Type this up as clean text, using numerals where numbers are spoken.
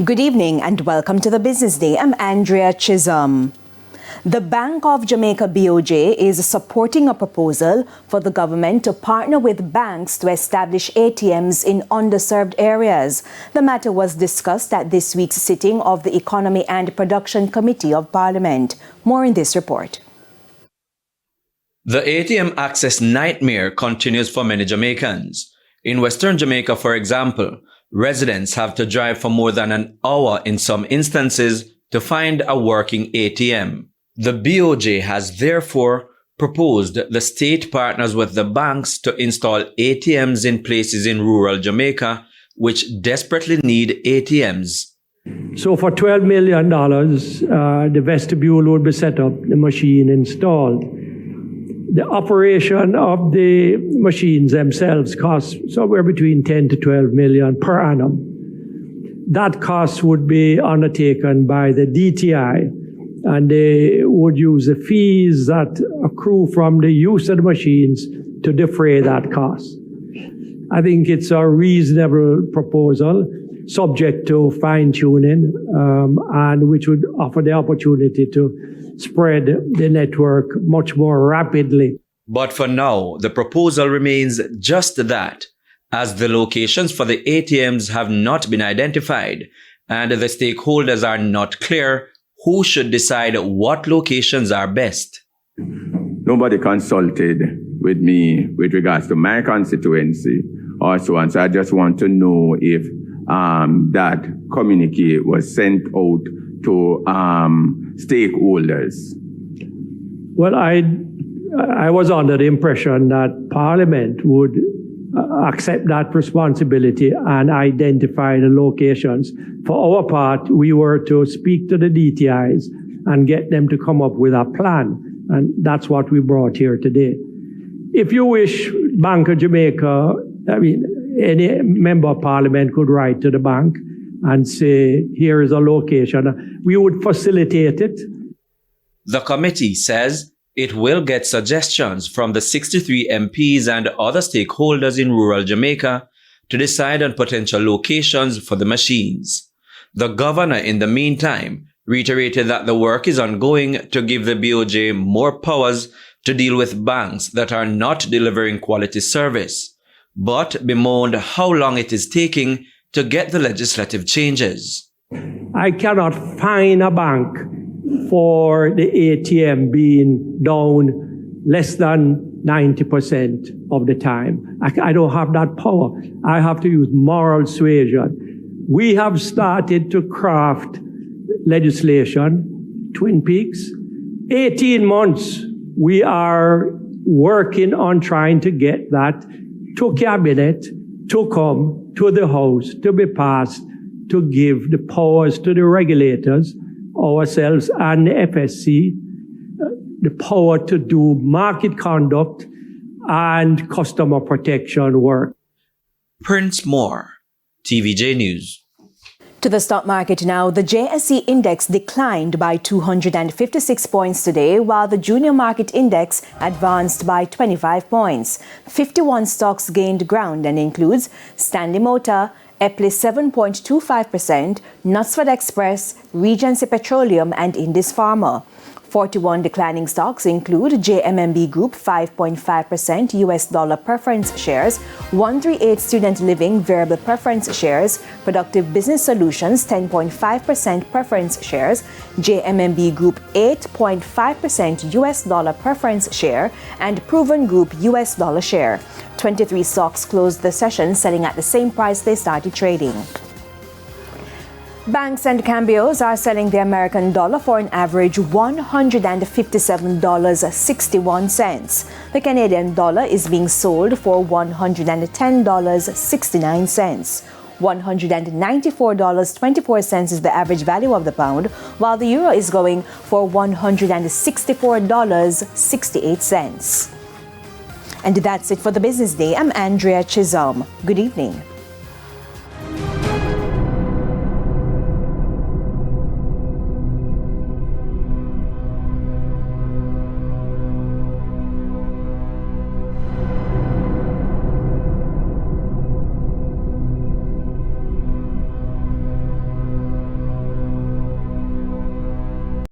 Good evening and welcome to the Business Day. I'm Andrea Chisholm. The Bank of Jamaica BOJ is supporting a proposal for the government to partner with banks to establish ATMs in underserved areas. The matter was discussed at this week's sitting of the Economy and Production Committee of Parliament. More in this report. The ATM access nightmare continues for many Jamaicans. In Western Jamaica, for example, residents have to drive for more than an hour in some instances to find a working ATM. The BOJ has therefore proposed the state partners with the banks to install ATMs in places in rural Jamaica which desperately need ATMs. So for $12 million, the vestibule would be set up, the machine installed. The operation of the machines themselves costs somewhere between 10 to 12 million per annum. That cost would be undertaken by the DTI, and they would use the fees that accrue from the use of the machines to defray that cost. I think it's a reasonable proposal, subject to fine-tuning, and which would offer the opportunity to spread the network much more rapidly. But for now, the proposal remains just that, as the locations for the ATMs have not been identified, and the stakeholders are not clear who should decide what locations are best. Nobody consulted with me with regards to my constituency or so on. So I just want to know if that communique was sent out to stakeholders. Well, I was under the impression that Parliament would accept that responsibility and identify the locations. For our part, we were to speak to the DTIs and get them to come up with a plan. And that's what we brought here today. If you wish, Bank of Jamaica, any member of Parliament could write to the bank and say, here is a location. We would facilitate it. The committee says it will get suggestions from the 63 MPs and other stakeholders in rural Jamaica to decide on potential locations for the machines. The governor, in the meantime, reiterated that the work is ongoing to give the BOJ more powers to deal with banks that are not delivering quality service, but bemoaned how long it is taking to get the legislative changes. I cannot find a bank for the ATM being down less than 90% of the time. I don't have that power. I have to use moral suasion. We have started to craft legislation, Twin Peaks. 18 months we are working on trying to get that to cabinet, to come to the House, to be passed, to give the powers to the regulators, ourselves and the FSC, the power to do market conduct and customer protection work. Prince Moore, TVJ News. To the stock market now, the JSE index declined by 256 points today, while the junior market index advanced by 25 points. 51 stocks gained ground and includes Stanley Motor, Epley 7.25%, Knutsford Express, Regency Petroleum and Indus Pharma. 41 declining stocks include JMMB Group 5.5% US dollar preference shares, 138 Student Living variable preference shares, Productive Business Solutions 10.5% preference shares, JMMB Group 8.5% US dollar preference share, and Proven Group US dollar share. 23 stocks closed the session selling at the same price they started trading. Banks and cambios are selling the American dollar for an average $157.61. The Canadian dollar is being sold for $110.69. $194.24 is the average value of the pound, while the euro is going for $164.68. And that's it for the Business Day. I'm Andrea Chisholm. Good evening.